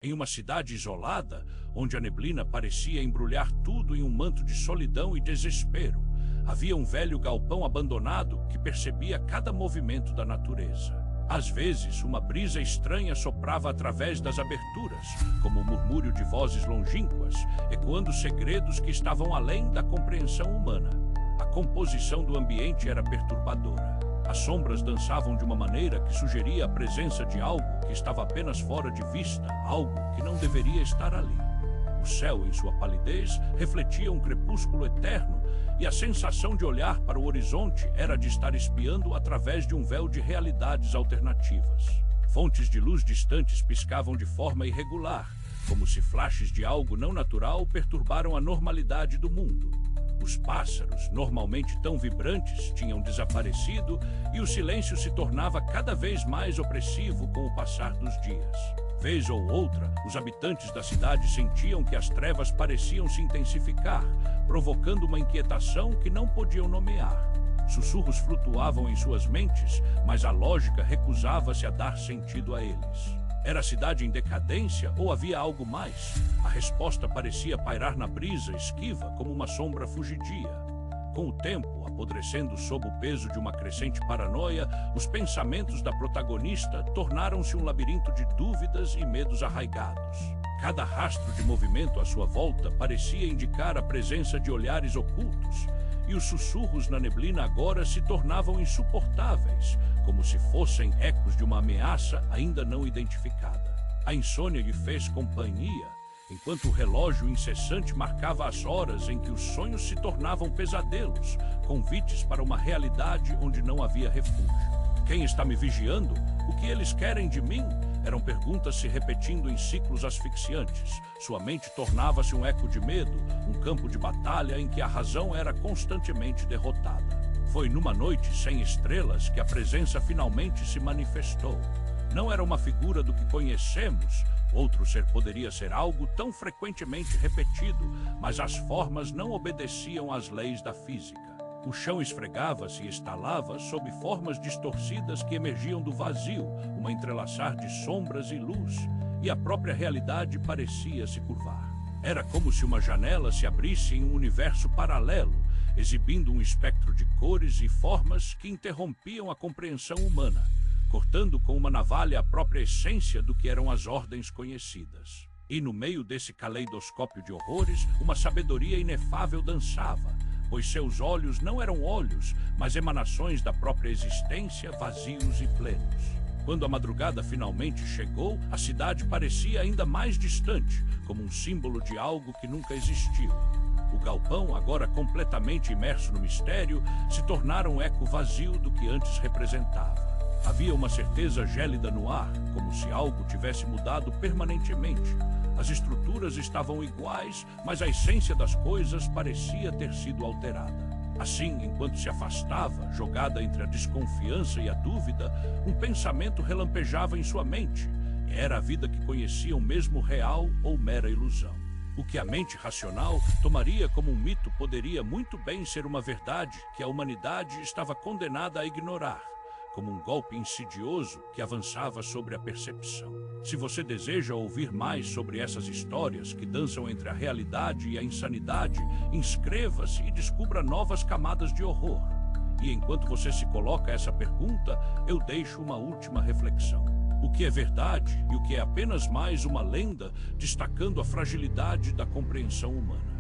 Em uma cidade isolada, onde a neblina parecia embrulhar tudo em um manto de solidão e desespero, havia um velho galpão abandonado que percebia cada movimento da natureza. Às vezes, uma brisa estranha soprava através das aberturas, como um murmúrio de vozes longínquas, ecoando segredos que estavam além da compreensão humana. A composição do ambiente era perturbadora. As sombras dançavam de uma maneira que sugeria a presença de algo que estava apenas fora de vista, algo que não deveria estar ali. O céu, em sua palidez, refletia um crepúsculo eterno, e a sensação de olhar para o horizonte era de estar espiando através de um véu de realidades alternativas. Fontes de luz distantes piscavam de forma irregular, como se flashes de algo não natural perturbaram a normalidade do mundo. Os pássaros, normalmente tão vibrantes, tinham desaparecido e o silêncio se tornava cada vez mais opressivo com o passar dos dias. Vez ou outra, os habitantes da cidade sentiam que as trevas pareciam se intensificar, provocando uma inquietação que não podiam nomear. Sussurros flutuavam em suas mentes, mas a lógica recusava-se a dar sentido a eles. Era a cidade em decadência ou havia algo mais? A resposta parecia pairar na brisa, esquiva como uma sombra fugidia. Com o tempo, apodrecendo sob o peso de uma crescente paranoia, os pensamentos da protagonista tornaram-se um labirinto de dúvidas e medos arraigados. Cada rastro de movimento à sua volta parecia indicar a presença de olhares ocultos, e os sussurros na neblina agora se tornavam insuportáveis, como se fossem ecos de uma ameaça ainda não identificada. A insônia lhe fez companhia, enquanto o relógio incessante marcava as horas em que os sonhos se tornavam pesadelos, convites para uma realidade onde não havia refúgio. Quem está me vigiando? O que eles querem de mim? Eram perguntas se repetindo em ciclos asfixiantes. Sua mente tornava-se um eco de medo, um campo de batalha em que a razão era constantemente derrotada. Foi numa noite sem estrelas que a presença finalmente se manifestou. Não era uma figura do que conhecemos, outro ser poderia ser algo tão frequentemente repetido, mas as formas não obedeciam às leis da física. O chão esfregava-se e estalava sob formas distorcidas que emergiam do vazio, uma entrelaçar de sombras e luz, e a própria realidade parecia se curvar. Era como se uma janela se abrisse em um universo paralelo, exibindo um espectro de cores e formas que interrompiam a compreensão humana, cortando com uma navalha a própria essência do que eram as ordens conhecidas. E no meio desse caleidoscópio de horrores, uma sabedoria inefável dançava, pois seus olhos não eram olhos, mas emanações da própria existência, vazios e plenos. Quando a madrugada finalmente chegou, a cidade parecia ainda mais distante, como um símbolo de algo que nunca existiu. O galpão, agora completamente imerso no mistério, se tornara um eco vazio do que antes representava. Havia uma certeza gélida no ar, como se algo tivesse mudado permanentemente. As estruturas estavam iguais, mas a essência das coisas parecia ter sido alterada. Assim, enquanto se afastava, jogada entre a desconfiança e a dúvida, um pensamento relampejava em sua mente. Era a vida que conheciam mesmo real ou mera ilusão? O que a mente racional tomaria como um mito poderia muito bem ser uma verdade que a humanidade estava condenada a ignorar, como um golpe insidioso que avançava sobre a percepção. Se você deseja ouvir mais sobre essas histórias que dançam entre a realidade e a insanidade, inscreva-se e descubra novas camadas de horror. E enquanto você se coloca essa pergunta, eu deixo uma última reflexão. O que é verdade e o que é apenas mais uma lenda, destacando a fragilidade da compreensão humana?